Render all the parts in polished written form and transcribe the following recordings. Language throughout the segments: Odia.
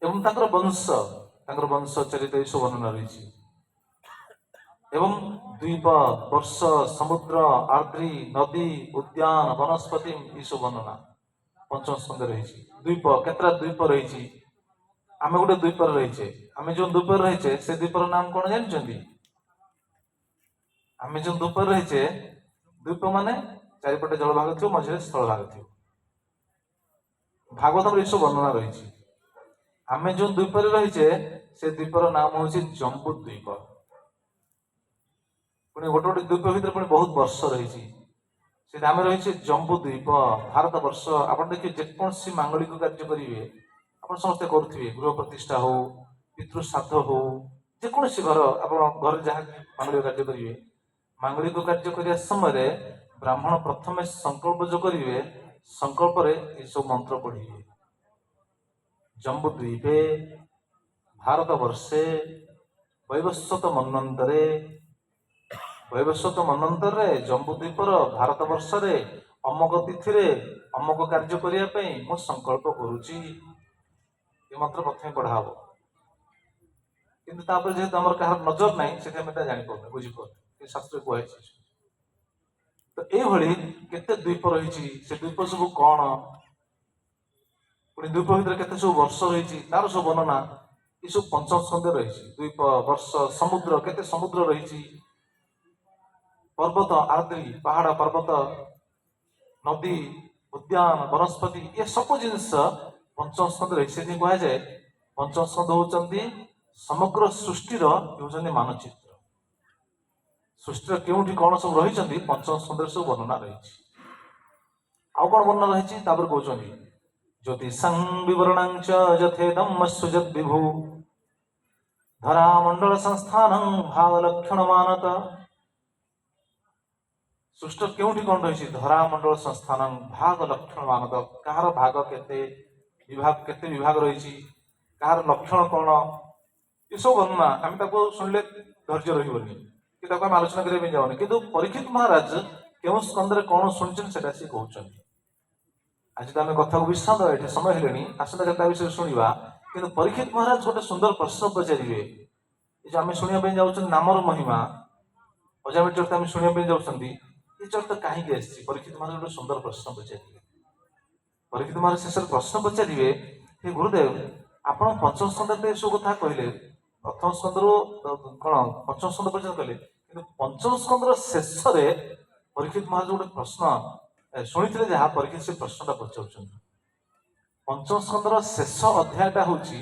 ଏବଂ ତାଙ୍କର ବଂଶ ଚରିତ ଏସବୁ ବର୍ଣ୍ଣନା ରହିଛି। ଏବଂ ଦ୍ୱୀପ, ବର୍ଷ, ସମୁଦ୍ର, ଆର୍ଦ୍ରୀ, ନଦୀ, ଉଦ୍ୟାନ, ବନସ୍ପତି ଏସବୁ ବର୍ଣ୍ଣନା ପଞ୍ଚମ ସ୍କନ୍ଧରେ ରହିଛି। ଦ୍ୱୀପ, କେତେଟା ଦ୍ୱୀପ ରହିଛି? ଆମେ ଗୋଟେ ଦ୍ୱୀପରେ ରହିଛେ। ଆମେ ଯୋଉ ଦ୍ୱୀପରେ ରହିଛେ ସେ ଦ୍ୱୀପର ନାମ କଣ ଜାଣିଛନ୍ତି? ଆମେ ଯୋଉ ଦ୍ୱୀପରେ ରହିଛେ, ଦ୍ୱୀପ ମାନେ ଚାରିପଟେ ଜଳଭାଗ ଥିବ, ମଝିରେ ସ୍ଥଳ ଭାଗ ଥିବ। ଭାଗବତର ଏସବୁ ବର୍ଣ୍ଣନା ରହିଛି। ଆମେ ଯୋଉ ଦ୍ୱୀପରେ ରହିଛେ ସେ ଦ୍ୱୀପର ନାମ ହଉଛି ଜମ୍ବୁ ଦ୍ୱୀପ। ପୁଣି ଗୋଟେ ଗୋଟେ ଦ୍ୱୀପ ଭିତରେ ପୁଣି ବହୁତ ବର୍ଷ ରହିଛି। ସେଟା ଆମେ ରହିଛେ ଜମ୍ବୁ ଦ୍ୱୀପ, ଭାରତ ବର୍ଷ। ଆପଣ ଦେଖିବେ ଯେକୌଣସି ମାଙ୍ଗଳିକ କାର୍ଯ୍ୟ କରିବେ, ଆପଣ ସମସ୍ତେ କରୁଥିବେ, ଗୃହ ପ୍ରତିଷ୍ଠା ହଉ, ପିତୃ ଶ୍ରାଦ୍ଧ ହଉ, ଯେକୌଣସି ଘର ଆପଣ ଘରେ ଯାହା ମାଙ୍ଗଳିକ କାର୍ଯ୍ୟ କରିବେ, ମାଙ୍ଗଳିକ କାର୍ଯ୍ୟ କରିବା ସମୟରେ ବ୍ରାହ୍ମଣ ପ୍ରଥମେ ସଂକଳ୍ପ ଯୋଉ କରିବେ, ସଂକଳ୍ପରେ ଏସବୁ ମନ୍ତ୍ର ପଢିବେ। ଜମ୍ବୁ ଦ୍ୱୀପେ ଭାରତ ବର୍ଷେ ବୈବସ୍ୱତ ମନ୍ୱନ୍ତରରେ ଜମ୍ବୁ ଦ୍ୱୀପର ଭାରତ ବର୍ଷରେ ଅମକ ତିଥିରେ ଅମକ କାର୍ଯ୍ୟ କରିବା ପାଇଁ ମୁଁ ସଂକଳ୍ପ କରୁଛି। ଏ ମନ୍ତ୍ର ପ୍ରଥମେ ପଢା ହବ। କିନ୍ତୁ ତାପରେ ଯେହେତୁ ଆମର କାହାର ନଜର ନାହିଁ, ସେଠି ଆମେ ଏଟା ଜାଣିପାରୁନି, ବୁଝିପାରୁନି, ଏ ଶାସ୍ତ୍ରରେ କୁହାଯାଇଛି। ତ ଏଇଭଳି କେତେ ଦ୍ୱୀପ ରହିଛି, ସେ ଦ୍ୱୀପ ସବୁ କଣ, ପୁଣି ଦ୍ୱୀପ ଭିତରେ କେତେ ସବୁ ବର୍ଷ ରହିଛି, ତାର ସବୁ ବର୍ଣ୍ଣନା ଏସବୁ ପଞ୍ଚମ ସ୍କନ୍ଧରେ ରହିଛି। ଦ୍ୱୀପ, ବର୍ଷ, ସମୁଦ୍ର, କେତେ ସମୁଦ୍ର ରହିଛି, ପର୍ବତ, ଆର୍ଦ୍ରୀ, ପାହାଡ, ପର୍ବତ, ନଦୀ, ଉଦ୍ୟାନ, ବନସ୍ପତି, ଏ ସବୁ ଜିନିଷ ପଞ୍ଚମ ସ୍କନ୍ଧରେ ରହିଛି। ସେଥିପାଇଁ କୁହାଯାଏ ପଞ୍ଚମ ସ୍କନ୍ଧ ହଉଛନ୍ତି ସମଗ୍ର ସୃଷ୍ଟିର ହେଉଛନ୍ତି ମାନଚିତ୍ର। ସୃଷ୍ଟିର କେଉଁଠି କଣ ସବୁ ରହିଛନ୍ତି ପଞ୍ଚମ ସ୍କନ୍ଧରେ ସବୁ ବର୍ଣ୍ଣନା ରହିଛି। ଆଉ କଣ ବର୍ଣ୍ଣନା ରହିଛି ତାପରେ କହୁଛନ୍ତି ଜ୍ୟୋତିଷଂ ବିବରଣାଞ୍ଚ ଯଥେଦମ ସୁଯତ୍ ବିଭୁ ଧରାମଣ୍ଡଳ ସଂସ୍ଥାନଂ ଭାଗ ଲକ୍ଷଣ ମାନତ। ସୃଷ୍ଟି କେଉଁଠି କଣ ରହିଛି? ଧରାମଣ୍ଡଳ ସଂସ୍ଥାନଂ ଭାଗ ଲକ୍ଷଣ ମାନତ। କାହାର ଭାଗ କେତେ, ବିଭାଗ କେତେ ବିଭାଗ ରହିଛି, କାହାର ଲକ୍ଷଣ କଣ, ଏସବୁ ବର୍ଣ୍ଣନା ଆମେ ତାକୁ ଶୁଣିଲେ ଧୈର୍ଯ୍ୟ ରହିବନି, କି ତାକୁ ଆମେ ଆଲୋଚନା କରିବା ପାଇଁ ଯାଉନି। କିନ୍ତୁ ପରୀକ୍ଷିତ ମହାରାଜ କେଉଁ ସ୍କନ୍ଧରେ କଣ ଶୁଣିଛନ୍ତି ସେଟା ସିଏ କହୁଛନ୍ତି। ଆଜି ତ ଆମେ କଥାକୁ ବିଶ୍ରାମ ଦେବା, ଏଠି ସମୟ ହେଲେଣି, ଆସନ୍ତା ତା ବିଷୟରେ ଶୁଣିବା। କିନ୍ତୁ ପରୀକ୍ଷିତ ମହାରାଜ ଗୋଟେ ସୁନ୍ଦର ପ୍ରଶ୍ନ ପଚାରିବେ। ଏ ଯୋଉ ଆମେ ଶୁଣିବା ପାଇଁ ଯାଉଛନ୍ତି ନାମର ମହିମା, ଅଜାମିଳ ଚରିତ ଆମେ ଶୁଣିବା ପାଇଁ ଯାଉଛନ୍ତି, ଏ ଚରିତ କାହିଁକି ଆସିଛି? ପରୀକ୍ଷିତ ମହାରାଜ ଗୋଟେ ସୁନ୍ଦର ପ୍ରଶ୍ନ ପଚାରିବେ। ପରୀକ୍ଷିତ ମହାରାଜ ଶେଷରେ ପ୍ରଶ୍ନ ପଚାରିବେ, ହେ ଗୁରୁଦେବ, ଆପଣ ପଞ୍ଚମ ସ୍କନ୍ଧରେ ଏସବୁ କଥା କହିଲେ, ପ୍ରଥମ ସ୍କନ୍ଧରୁ କଣ ପଞ୍ଚମ ସ୍କନ୍ଧ ପର୍ଯ୍ୟନ୍ତ କହିଲେ, କିନ୍ତୁ ପଞ୍ଚମ ସ୍କନ୍ଧର ଶେଷରେ ପରୀକ୍ଷିତ ମହାରାଜ ଗୋଟେ ପ୍ରଶ୍ନ ଶୁଣିଥିଲେ, ଯାହା ପରୀକ୍ଷିତ ସେ ପ୍ରଶ୍ନଟା ପଚାରୁଛନ୍ତି। ପଞ୍ଚମ ସ୍କନ୍ଧର ଶେଷ ଅଧ୍ୟାୟଟା ହଉଛି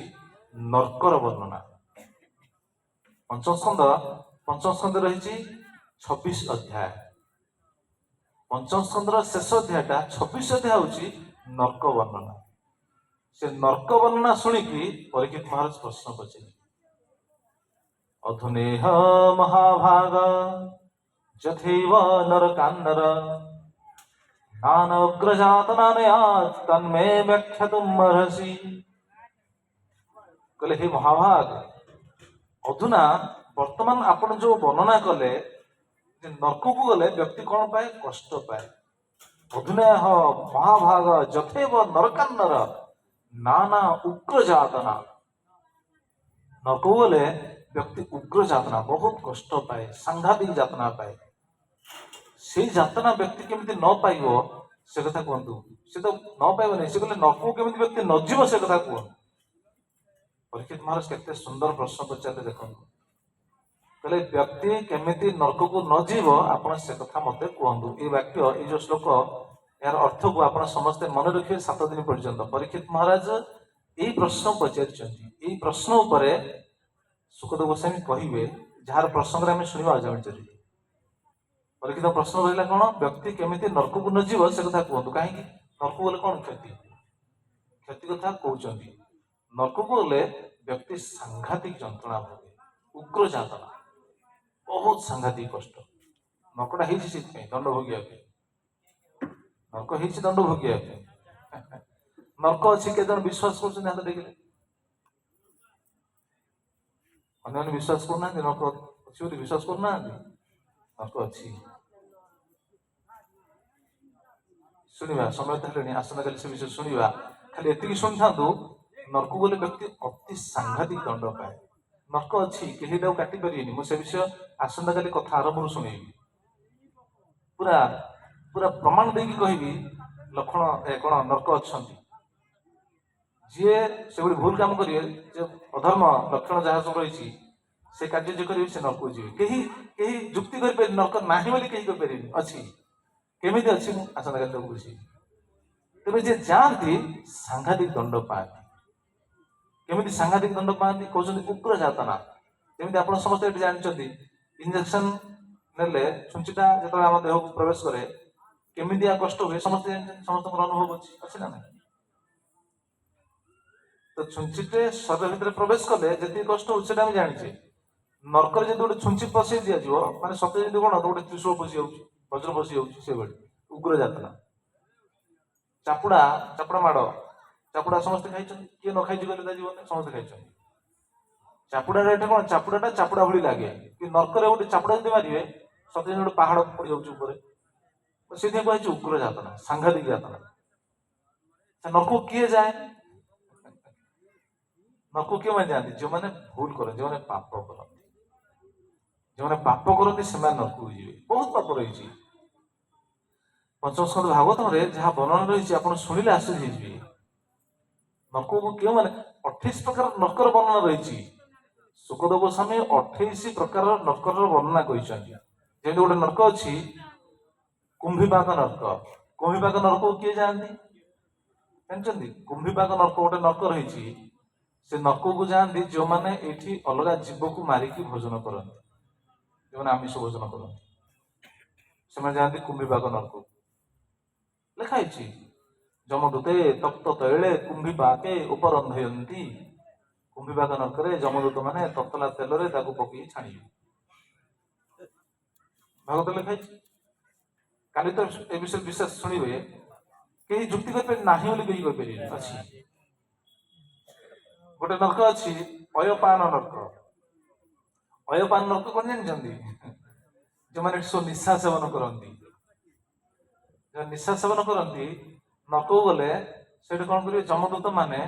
ନର୍କର ବର୍ଣ୍ଣନା। ପଞ୍ଚମ ସ୍କନ୍ଧରେ ରହିଛି 26 ଅଧ୍ୟାୟ। ପଞ୍ଚମ ସ୍କନ୍ଧର ଶେଷ ଅଧ୍ୟାୟଟା 26 ଅଧ୍ୟାୟ ହଉଛି ନର୍କ ବର୍ଣ୍ଣନା। ସେ ନର୍କ ବର୍ଣ୍ଣନା ଶୁଣିକି ପରୀକ୍ଷିତ ମହାରାଜ ପ୍ରଶ୍ନ ପଚାରିଲେ, ଅଧୁନେହ ମହାଭାଗ ଯଥୈବ ନରକାନ୍ନର ନାନ ଅଗ୍ରଜାତନାନୟାତ୍ ତନ୍ମେ ବ୍ୟାଖ୍ୟାତୁମ୍ ଅର୍ହସି। କହିଲେ, ହେ ମହାଭାଗ, ଅଧୁନା ବର୍ତ୍ତମାନ ଆପଣ ଯୋଉ ବର୍ଣ୍ଣନା କଲେ ଯେ ନର୍କକୁ ଗଲେ ବ୍ୟକ୍ତି କଣ ପାଏ? କଷ୍ଟ ପାଏ। ଅଧୁନେହ ମହାଭାଗ ଯଥୈବ ନରକାନ୍ନର ନାନା ଉଗ୍ର ଯାତନା। ନର୍କକୁ ଗଲେ ବ୍ୟକ୍ତି ଉଗ୍ର ଯାତନା, ବହୁତ କଷ୍ଟ ପାଏ, ସାଂଘାତିକ ଯାତନା ପାଏ। ସେଇ ଯାତନା ବ୍ୟକ୍ତି କେମିତି ନ ପାଇବ ସେ କଥା କୁହନ୍ତୁ। ସେ ତ ନ ପାଇବନି, ସେ କହିଲେ ନର୍କକୁ କେମିତି ବ୍ୟକ୍ତି ନ ଯିବ ସେ କଥା କୁହନ୍ତୁ। ପରୀକ୍ଷିତ ମହାରାଜ କେତେ ସୁନ୍ଦର ପ୍ରଶ୍ନ ପଚାରିଲେ ଦେଖନ୍ତୁ। କହିଲେ, ବ୍ୟକ୍ତି କେମିତି ନର୍କକୁ ନ ଯିବ ଆପଣ ସେ କଥା ମତେ କୁହନ୍ତୁ। ଏଇ ବାକ୍ୟ, ଏଇ ଯୋଉ ଶ୍ଲୋକ, ଏହାର ଅର୍ଥକୁ ଆପଣ ସମସ୍ତେ ମନେ ରଖିବେ 7 ଦିନ ପର୍ଯ୍ୟନ୍ତ। ପରୀକ୍ଷିତ ମହାରାଜ ଏଇ ପ୍ରଶ୍ନ ପଚାରିଛନ୍ତି। ଏଇ ପ୍ରଶ୍ନ ଉପରେ ସୁଖଦେବ ଗୋସ୍ୱାମୀ କହିବେ, ଯାହାର ପ୍ରସଙ୍ଗରେ ଆମେ ଶୁଣିବା ଅଜାମିଳ ଚରିତ। ପରୀକ୍ଷିତ ପ୍ରଶ୍ନ ରହିଲା କଣ? ବ୍ୟକ୍ତି କେମିତି ନର୍କକୁ ନ ଯିବ ସେ କଥା କୁହନ୍ତୁ। କାହିଁକି? ନର୍କକୁ ଗଲେ କଣ କ୍ଷତି? କ୍ଷତି କଥା କହୁଛନ୍ତି। ନର୍କକୁ ଗଲେ ବ୍ୟକ୍ତି ସାଂଘାତିକ ଯନ୍ତ୍ରଣା ଭୋଗେ, ଉଗ୍ର ଯାତନା, ବହୁତ ସାଂଘାତିକ କଷ୍ଟ। ନର୍କଟା ହେଇଛି ସେଇଥିପାଇଁ, ଦଣ୍ଡ ଭୋଗିବା ପାଇଁ। ନର୍କ ହେଇଛି ଦଣ୍ଡ ଭୋଗିବା ପାଇଁ। ନର୍କ ଅଛି କେତେ ଜଣ ବିଶ୍ୱାସ କରୁଛନ୍ତି? ହାତ ଦେଖିଲେ। ଅନ୍ୟମାନେ ବିଶ୍ୱାସ କରୁନାହାନ୍ତି ନର୍କ ଅଛି ବୋଲି, ବିଶ୍ୱାସ କରୁନାହାନ୍ତି। ନର୍କ ଅଛି। ଶୁଣିବା, ସମୟ ତ ହେଲେଣି, ଆସନ୍ତାକାଲି ସେ ବିଷୟରେ ଶୁଣିବା। ଖାଲି ଏତିକି ଶୁଣିଥାନ୍ତୁ, ନର୍କକୁ ଗଲେ ବ୍ୟକ୍ତି ଅତି ସାଂଘାତିକ ଦଣ୍ଡ ପାଏ। ନର୍କ ଅଛି, କେହି ତାକୁ କାଟି ପାରିବେନି। ମୁଁ ସେ ବିଷୟ ଆସନ୍ତାକାଲି କଥା ଆରମ୍ଭରୁ ଶୁଣେଇବି। ପୁରା ପୁରା ପ୍ରମାଣ ଦେଇକି କହିବି ଲକ୍ଷଣ କଣ ନର୍କ ଅଛନ୍ତି। ଯିଏ ସେଭଳି ଭୁଲ କାମ କରିବେ, ଯେ ଅଧର୍ମ ଲକ୍ଷଣ ଯାହା ସବୁ ରହିଛି, ସେ କାର୍ଯ୍ୟ ଯିଏ କରିବେ ସେ ନର୍କକୁ ଯିବେ। କେହି କେହି ଯୁକ୍ତି କରିପାରିବେ ନର୍କ ନାହିଁ ବୋଲି କେହି କହିପାରିବେନି, ଅଛି। କେମିତି ଅଛି ମୁଁ ଆସନ୍ତାକାଲି ତାକୁ ବୁଝେଇବି। ତେବେ ଯିଏ ଯାଆନ୍ତି ସାଂଘାତିକ ଦଣ୍ଡ ପାଆନ୍ତି। କେମିତି ସାଂଘାତିକ ଦଣ୍ଡ ପାଆନ୍ତି କହୁଛନ୍ତି ଉଗ୍ର ଯାତନା। ଯେମିତି ଆପଣ ସମସ୍ତେ ଏଠି ଜାଣିଛନ୍ତି, ଇଞ୍ଜେକ୍ସନ ନେଲେ ଛୁଞ୍ଚିଟା ଯେତେବେଳେ ଆମ ଦେହକୁ ପ୍ରବେଶ କରେ କେମିତିଆ କଷ୍ଟ ହୁଏ ସମସ୍ତେ ଜାଣିଛନ୍ତି, ସମସ୍ତଙ୍କର ଅନୁଭବ ଅଛି ନା ନାହିଁ? ତ ଛୁଞ୍ଚିଟେ ଶରୀର ଭିତରେ ପ୍ରବେଶ କଲେ ଯେତିକି କଷ୍ଟ ହଉଛି ସେଟା ଆମେ ଜାଣିଛେ। ନର୍କରେ ଯଦି ଗୋଟେ ଛୁଞ୍ଚି ପଶେଇ ଦିଆଯିବ, ମାନେ ସତେ ଯଦି କଣ ଗୋଟେ ତ୍ରିଶୂଳ ପଶି ଯାଉଛି, ବଜ୍ର ପଶି ଯାଉଛି, ସେଭଳି ଉଗ୍ର ଯାତନା। ଚାପୁଡା ଚାପୁଡା ମାଡ, ଚାପୁଡା ସମସ୍ତେ ଖାଇଛନ୍ତି, କିଏ ନ ଖାଇଛି କହିଲେ ତା ଜୀବନରେ? ସମସ୍ତେ ଖାଇଛନ୍ତି। ଚାପୁଡାଟା ଏଠି କଣ, ଚାପୁଡାଟା ଚାପୁଡା ଭଳି ଲାଗେ, କି ନର୍କରେ ଗୋଟେ ଚାପୁଡା ଯଦି ମାରିବେ ସତେ ଯେମିତି ଗୋଟେ ପାହାଡ ପଡି ଯାଉଛି ଉପରେ। ସେଥିପାଇଁ କୁହାଯାଇଛି ଉଗ୍ର ଯାତନା, ସାଂଘାତିକ ଯାତନା। ନର୍କକୁ କିଏ ଯାଏ? ନର୍କକୁ କେଉଁମାନେ ଯାଆନ୍ତି? ଯେଉଁମାନେ ଭୁଲ କରନ୍ତି, ଯେଉଁମାନେ ପାପ କରନ୍ତି। ଯେଉଁମାନେ ପାପ କରନ୍ତି ସେମାନେ ନର୍କକୁ ଯିବେ। ବହୁତ ପାପ ରହିଛି। ପଞ୍ଚମ ସ୍କନ୍ଧ ଭାଗବତରେ ଯାହା ବର୍ଣ୍ଣନା ରହିଛି ଆପଣ ଶୁଣିଲେ ଆଶ୍ଚର୍ଯ୍ୟ ହେଇଯିବେ। ନର୍କକୁ କେଉଁମାନେ, 28 ପ୍ରକାର ନର୍କର ବର୍ଣ୍ଣନା ରହିଛି। ସୁଖଦେବ ଗୋସ୍ୱାମୀ 28 ପ୍ରକାର ନର୍କର ବର୍ଣ୍ଣନା କହିଛନ୍ତି। ଯେମିତି ଗୋଟେ ନର୍କ ଅଛି କୁମ୍ଭୀବାଗ ନର୍କ। କୁମ୍ଭୀବାଗ ନର୍କକୁ କିଏ ଯାଆନ୍ତି ଜାଣିଛନ୍ତି? କୁମ୍ଭୀବାଗ ନର୍କ ଗୋଟେ ନର୍କ ରହିଛି। ସେ ନର୍କକୁ ଯାଆନ୍ତି ଯେଉଁମାନେ ଏଇଠି ଅଲଗା ଜୀବକୁ ମାରିକି ଭୋଜନ କରନ୍ତି, ଯେଉଁମାନେ ଆମିଷ ଭୋଜନ କରନ୍ତି, ସେମାନେ ଯାଆନ୍ତି କୁମ୍ଭୀବାଗ ନର୍କକୁ। ଲେଖା ହେଇଛି ଯମଦୂତେ ତପ୍ତ ତୈଳେ କୁମ୍ଭୀବାକେ ଉପରନ୍ଧୟନ୍ତି। କୁମ୍ଭୀବାଗ ନର୍କରେ ଯମଦୂତ ମାନେ ତତଲା ତେଲରେ ତାକୁ ପକେଇ ଛାଣିବେ। ଭାଗବତ ଲେଖା ହେଇଛି। କାଲି ତ ଏ ବିଷୟରେ ବିଶେଷ ଶୁଣିବେ। କେହି ଯୁକ୍ତି କରିପାରିବେ ନାହିଁ ବୋଲି କେହି କହିପାରିବେନି, ଅଛି। ଗୋଟେ ନର୍କ ଅଛି ଅୟପାନ ନର୍କ। ଅୟପାନ ନର୍କ କଣ ଜାଣିଛନ୍ତି? ଯେଉଁମାନେ ସବୁ ନିଶା ସେବନ କରନ୍ତି। ନିଶା ସେବନ କରନ୍ତି ନର୍କକୁ ଗଲେ ସେଠି କଣ କରିବେ, ଯମଦୂତ ମାନେ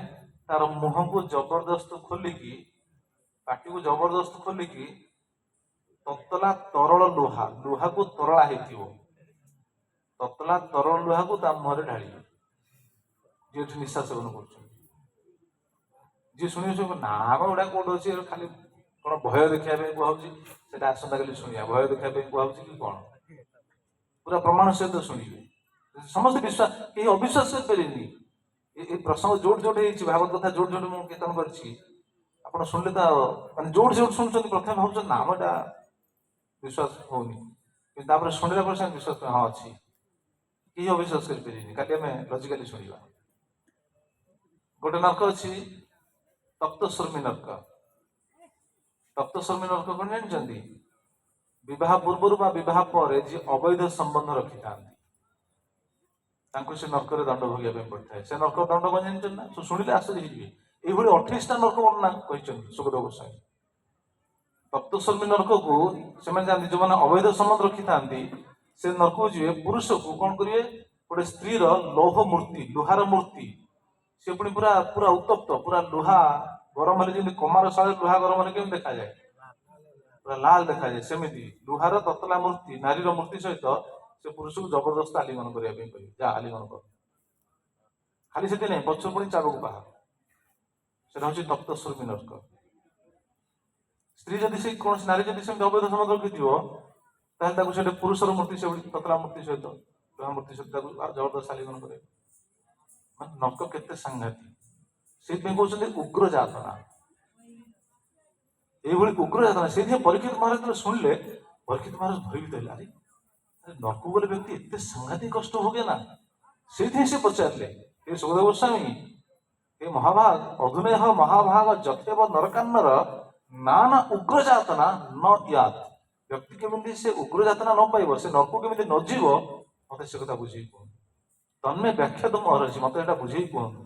ତାର ମୁହଁକୁ ଜବରଦସ୍ତ ଖୋଲିକି, ପାଟିକୁ ଜବରଦସ୍ତ ଖୋଲିକି ତତଲା ତରଳ ଲୁହାକୁ ତରଳା ହେଇଥିବ, ତତଲା ତରଳ ଲୁହାକୁ ତା ମୁହଁରେ ଢାଳିବେ। ଯିଏ ନିଶା ସେବନ କରୁଛନ୍ତି, ଯିଏ ଶୁଣିବ ସବୁ ନା ଗୁଡା କୋଉଠି ଅଛି, ଖାଲି କଣ ଭୟ ଦେଖିବା ପାଇଁ କୁହାଉଛି, ସେଟା ଆସନ୍ତାକାଲି ଶୁଣିବା। ଭୟ ଦେଖିବା ପାଇଁ କୁହାଉଛି କି କଣ, ପୁରା ପ୍ରମାଣ ସହିତ ଶୁଣିବେ। ସମସ୍ତେ ବିଶ୍ୱାସ, କେହି ଅବିଶ୍ୱାସ କରିପାରିବେନି। ଏଇ ପ୍ରସଙ୍ଗ ଯୋଉଠି ଯୋଉଠି ହେଇଛି, ଭାଗବତ କଥା ଯୋଉଠି ଯୋଉଠି ମୁଁ କୀର୍ତ୍ତନ କରିଛି, ଆପଣ ଶୁଣିଲେ ତ ମାନେ ଯୋଉଠି ଯୋଉଠି ଶୁଣୁଛନ୍ତି ପ୍ରଥମେ ଭାବୁଛନ୍ତି ନା ଏଟା ବିଶ୍ୱାସ ହଉନି, କିନ୍ତୁ ତାପରେ ଶୁଣିଲା ପରେ ସେମାନେ ବିଶ୍ୱାସ ହଁ ଅଛି। କେହି ଅବିଶ୍ୱାସ କରିପାରିବେନି। କାଲି ଆମେ ଲଜିକାଲି ଶୁଣିବା। ଗୋଟେ ନର୍କ ଅଛି ତପ୍ତଶର୍ମୀ ନର୍କ। ତପ୍ତଶର୍ମୀ ନର୍କ କଣ ଜାଣିଛନ୍ତି? ବିବାହ ପୂର୍ବରୁ ବା ବିବାହ ପରେ ଯିଏ ଅବୈଧ ସମ୍ବନ୍ଧ ରଖିଥାନ୍ତି ତାଙ୍କୁ ସେ ନର୍କରେ ଦଣ୍ଡ ଭୋଗିବା ପାଇଁ ପଡିଥାଏ। ସେ ନର୍କ ଦଣ୍ଡ କଣ ଜାଣିଛନ୍ତି ନା? ଶୁଣିଲେ ଆଶ୍ଚର୍ଯ୍ୟ ହେଇଯିବେ। ଏଇଭଳି 28ଟା ନର୍କ ବର୍ଣ୍ଣନା କହିଛନ୍ତି ସୁଖଦେବ ଗୋସ୍ୱାମୀ। ତପ୍ତଶର୍ମୀ ନର୍କକୁ ସେମାନେ ଯାଆନ୍ତି ଯେଉଁମାନେ ଅବୈଧ ସମ୍ବନ୍ଧ ରଖିଥାନ୍ତି। ସେ ନର୍କକୁ ଯିବେ। ପୁରୁଷକୁ କଣ କରିବେ, ଗୋଟେ ସ୍ତ୍ରୀର ଲୌହ ମୂର୍ତ୍ତି, ଲୁହାର ମୂର୍ତ୍ତି, ସେ ପୁଣି ପୁରା ପୁରା ଉତ୍ତପ୍ତ, ପୁରା ଲୁହା ଗରମ ହେଲେ ଯେମିତି କମାର ଶାଳରେ ଲୁହା ଗରମ ହେଲେ କେମିତି ଦେଖାଯାଏ, ପୁରା ଲାଲ ଦେଖାଯାଏ, ସେମିତି ଲୁହାର ତତଲା ମୂର୍ତ୍ତି, ନାରୀର ମୂର୍ତ୍ତି ସହିତ ସେ ପୁରୁଷକୁ ଜବରଦସ୍ତ ଆଲିଙ୍ଗନ କରିବା ପାଇଁ କହିବେ। ଯା ଆଲିଙ୍ଗନ କର। ଖାଲି ସେଠି ନାହିଁ, ପଛରୁ ପୁଣି ଚାବକୁ ବାହାର। ସେଟା ହଉଛି ତପ୍ତଶର୍ମୀ ନର୍କ। ସ୍ତ୍ରୀ ଯଦି, ସେ କୌଣସି ନାରୀ ଯଦି ସେମିତି ଅବୈଧ ସମ୍ବନ୍ଧ ରଖିଥିବ, ତାହେଲେ ତାକୁ ସେଠି ପୁରୁଷର ମୂର୍ତ୍ତି, ସେଭଳି ତତଲା ମୂର୍ତ୍ତି ସହିତ, ଲୁହା ମୂର୍ତ୍ତି ସହିତ ତାକୁ ଜବରଦସ୍ତ ଆଲିଙ୍ଗନ କରିବେ। ମାନେ ନର୍କ କେତେ ସାଂଘାତିକ। ସେଇଥିପାଇଁ କହୁଛନ୍ତି ଉଗ୍ର ଯାତନା। এইভଳି ଉଗ୍ର ଯାତନା। ସେଇଥିପାଇଁ ପରୀକ୍ଷିତ ମହାରାଜ ଯେତେବେଳେ ଶୁଣିଲେ, ପରୀକ୍ଷିତ ମହାରାଜ ଭୟଭୀତ ହେଲେ। ଆରେ ନର୍କକୁ ଗଲେ ବ୍ୟକ୍ତି ଏତେ ସାଂଘାତିକ କଷ୍ଟ ଭୋଗେ ନା? ସେଇଥିପାଇଁ ସେ ପଚାରିଲେ, ହେ ସୁଖଦେବ ଗୋସ୍ୱାମୀ, ହେ ମହାଭାଗ, ଅଧୁନେହ ମହାଭାଗ ଯଥେବ ନରକାନ୍ନର ନା ନା ଉଗ୍ର ଯାତନା ନ ୟାତ। ବ୍ୟକ୍ତି କେମିତି ସେ ଉଗ୍ର ଯାତନା ନ ପାଇବ, ସେ ନର୍କକୁ କେମିତି ନ ଯିବ, ମତେ ସେ କଥା ବୁଝେଇ କୁହନ୍ତୁ। ତନ୍ମେ ବ୍ୟାଖ୍ୟା ତ ମହର୍ଷି, ମତେ ଏଟା ବୁଝେଇ କୁହନ୍ତୁ।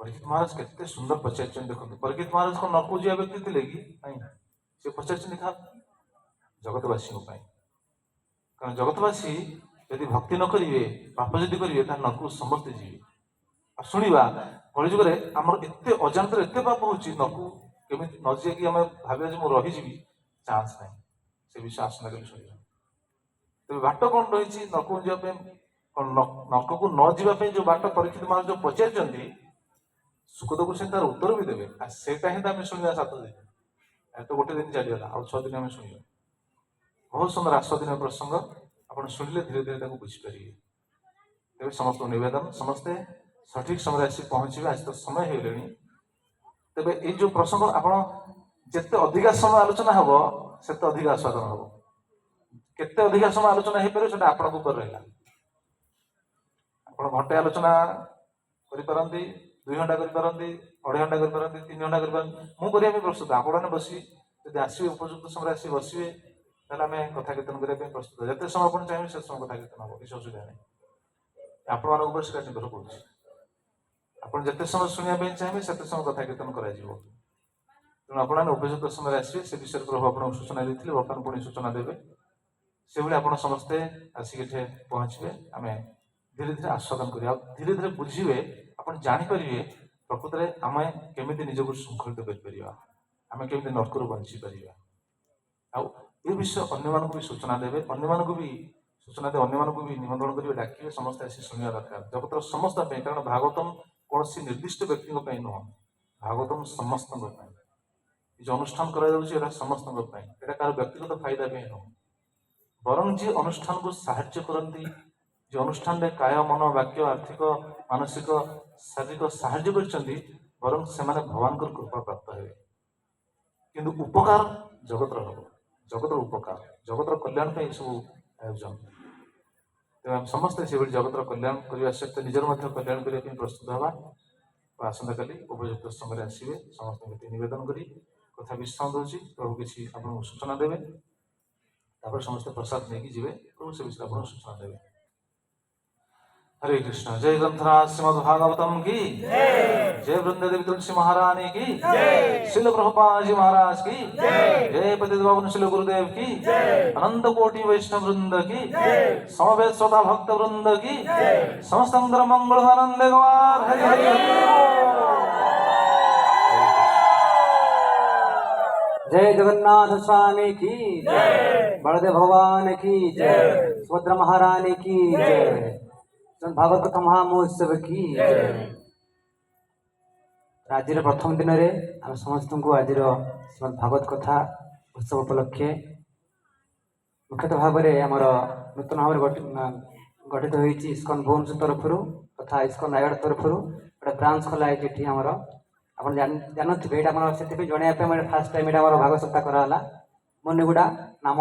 ପରୀକ୍ଷିତ ମହାରାଜ କେତେ ସୁନ୍ଦର ପଚାରିଛନ୍ତି ଦେଖନ୍ତୁ। ପରୀକ୍ଷିତ ମହାରାଜ କଣ ନର୍କକୁ ଯିବା ବ୍ୟକ୍ତି ଥିଲେ କି? ନାଇଁ, ସେ ପଚାରିଛନ୍ତି କାହାକୁ? ଜଗତବାସୀଙ୍କ ପାଇଁ। କାରଣ ଜଗତବାସୀ ଯଦି ଭକ୍ତି ନ କରିବେ, ପାପ ଯଦି କରିବେ, ତାହେଲେ ନର୍କକୁ ସମସ୍ତେ ଯିବେ। ଆଉ ଶୁଣିବା କଳିଯୁଗରେ ଆମର ଏତେ ଅଜାଣତରେ ଏତେ ପାପ ହଉଛି, ନକୁ କେମିତି ନ ଯାଇକି ଆମେ ଭାବିବା ଯେ ମୁଁ ରହିଯିବି, ଚାନ୍ସ ନାହିଁ। ସେ ବିଷୟ ଆସନ୍ତାକାଲି ଶୁଣିବା। ତେବେ ବାଟ କଣ ରହିଛି ନରକକୁ ଯିବା ପାଇଁ? ନରକକୁ ନ ଯିବା ପାଇଁ ଯୋଉ ବାଟ ପରୀକ୍ଷିତ ମହାରାଜ ଯୋଉ ପଚାରିଛନ୍ତି, ସୁଖଦେବ ସେ ତାର ଉତ୍ତର ବି ଦେବେ। ଆଉ ସେଇଟା ହିଁ ତ ଆମେ ଶୁଣିବା 7 ଦିନ। ତ ଗୋଟେ ଦିନ ଚାଲିଗଲା, ଆଉ 6 ଦିନ ଆମେ ଶୁଣିବା। ବହୁତ ସୁନ୍ଦର 8 ଦିନ ପ୍ରସଙ୍ଗ, ଆପଣ ଶୁଣିଲେ ଧୀରେ ଧୀରେ ତାକୁ ବୁଝିପାରିବେ। ତେବେ ସମସ୍ତଙ୍କୁ ନିବେଦନ, ସମସ୍ତେ ସଠିକ ସମୟରେ ଆସି ପହଞ୍ଚିବେ। ଆଜି ତ ସମୟ ହେଇଗଲେଣି। ତେବେ ଏଇ ଯୋଉ ପ୍ରସଙ୍ଗ ଆପଣ ଯେତେ ଅଧିକା ସମୟ ଆଲୋଚନା ହବ, ସେତେ ଅଧିକା ଆସ୍ୱାଦନ ହବ। କେତେ ଅଧିକା ସମୟ ଆଲୋଚନା ହେଇପାରିବ ସେଟା ଆପଣଙ୍କ ଉପରେ ରହିଲା। ଆପଣ ଘଣ୍ଟେ ଆଲୋଚନା କରିପାରନ୍ତି, 2 ଘଣ୍ଟା କରିପାରନ୍ତି, 2.5 ଘଣ୍ଟା କରିପାରନ୍ତି, 3 ଘଣ୍ଟା କରିପାରନ୍ତି। ମୁଁ କରିବା ପାଇଁ ପ୍ରସ୍ତୁତ। ଆପଣମାନେ ବସି ଯଦି ଆସିବେ, ଉପଯୁକ୍ତ ସମୟରେ ଆସି ବସିବେ, ତାହେଲେ ଆମେ କଥା କୀର୍ତ୍ତନ କରିବା ପାଇଁ ପ୍ରସ୍ତୁତ। ଯେତେ ସମୟ ଆପଣ ଚାହିଁବେ ସେ ସମୟ କଥା କୀର୍ତ୍ତନ ହବ, କିଛି ଅସୁବିଧା ନାହିଁ। ଆପଣମାନଙ୍କ ଉପରେ ସେଟା ନିର୍ଭର କରୁଛି। ଆପଣ ଯେତେ ସମୟ ଶୁଣିବା ପାଇଁ ଚାହିଁବେ ସେତେ ସମୟ କଥା କୀର୍ତ୍ତନ କରାଯିବ। ତେଣୁ ଆପଣମାନେ ଉପଯୁକ୍ତ ସମୟରେ ଆସିବେ। ସେ ବିଷୟରେ ପ୍ରଭୁ ଆପଣଙ୍କୁ ସୂଚନା ଦେଇଥିଲେ, ବର୍ତ୍ତମାନ ପୁଣି ସୂଚନା ଦେବେ। ସେଭଳି ଆପଣ ସମସ୍ତେ ଆସିକି ଏଠି ପହଞ୍ଚିବେ। ଆମେ ଧୀରେ ଧୀରେ ଆସ୍ୱାଦନ କରିବା, ଆଉ ଧୀରେ ଧୀରେ ବୁଝିବେ। ଆପଣ ଜାଣିପାରିବେ ପ୍ରକୃତରେ ଆମେ କେମିତି ନିଜକୁ ଶୃଙ୍ଖଳିତ କରିପାରିବା, ଆମେ କେମିତି ନର୍କରୁ ବଞ୍ଚିପାରିବା। ଆଉ ଏ ବିଷୟ ଅନ୍ୟମାନଙ୍କୁ ବି ସୂଚନା ଦେବେ, ଅନ୍ୟମାନଙ୍କୁ ବି ସୂଚନା ଦେବେ, ଅନ୍ୟମାନଙ୍କୁ ବି ନିମନ୍ତ୍ରଣ କରିବେ, ଡାକିବେ। ସମସ୍ତେ ଆସି ଶୁଣିବା ଦରକାର, ଜଗତର ସମସ୍ତଙ୍କ ପାଇଁ। କାରଣ ଭାଗବତମ କୌଣସି ନିର୍ଦ୍ଦିଷ୍ଟ ବ୍ୟକ୍ତିଙ୍କ ପାଇଁ ନୁହଁ, ଭାଗବତମ ସମସ୍ତଙ୍କ ପାଇଁ। ଏ ଯୋଉ ଅନୁଷ୍ଠାନ କରାଯାଉଛି ଏଟା ସମସ୍ତଙ୍କ ପାଇଁ, ଏଟା କାହାର ବ୍ୟକ୍ତିଗତ ଫାଇଦା ପାଇଁ ନୁହଁ। ବରଂ ଯିଏ ଅନୁଷ୍ଠାନକୁ ସାହାଯ୍ୟ କରନ୍ତି, ଯେ ଅନୁଷ୍ଠାନରେ କାୟ, ମନ, ବାକ୍ୟ, ଆର୍ଥିକ, ମାନସିକ, ଶାରୀରିକ ସାହାଯ୍ୟ କରିଛନ୍ତି, ବରଂ ସେମାନେ ଭଗବାନଙ୍କର କୃପା ପ୍ରାପ୍ତ ହେବେ। କିନ୍ତୁ ଉପକାର ଜଗତର ହବ, ଜଗତର ଉପକାର, ଜଗତର କଲ୍ୟାଣ ପାଇଁ ଏସବୁ ଆୟୋଜନ। ତେଣୁ ଆମେ ସମସ୍ତେ ସେଭଳି ଜଗତର କଲ୍ୟାଣ କରିବା ସହିତ ନିଜର ମଧ୍ୟ କଲ୍ୟାଣ କରିବା ପାଇଁ ପ୍ରସ୍ତୁତ ହେବା। ଆସନ୍ତାକାଲି ଉପଯୁକ୍ତ ସମୟରେ ଆସିବେ। ସମସ୍ତଙ୍କୁ ନିବେଦନ କରି କଥା ବିଶ୍ରାମ ଦଉଛି। ପ୍ରଭୁ କିଛି ଆପଣଙ୍କୁ ସୂଚନା ଦେବେ, ତାପରେ ସମସ୍ତେ ପ୍ରସାଦ ନେଇକି ଯିବେ। ପ୍ରଭୁ ସେ ବିଷୟରେ ଆପଣଙ୍କୁ ସୂଚନା ଦେବେ। हरे कृष्ण। जय ग्रंथराज श्रीमद् भागवतम की जय। वृंद देवी तुलसी महारानी की शिल प्रभुपाद जी महाराज की जय। पतित पावन शिल गुरुदेव की अनंत कोटि वैष्णव वृंद की समवेत श्रोता भक्त वृंद की समस्त मंगल आनंद गवार। हरि हरि जय जगन्नाथ स्वामी की जय। बलदेव भगवान की जय। सुभद्रा महारानी की जय। भागवत कथा महामहोत्सव की जय। आज प्रथम दिन में आम समस्त को आज श्रीमद भागवत कथा उत्सव उपलक्षे मुख्यतः भाव में आमर नूतन भाव गठित होती इस्कन भुवनेश्वर तरफ तथा इस्कन रायगढ़ तरफ गोटे ब्रांच खोला है। आमर आप जानते ये जनवाई फास्ट टाइम भागवत सप्ताह कराला मुनिगुड़ा नाम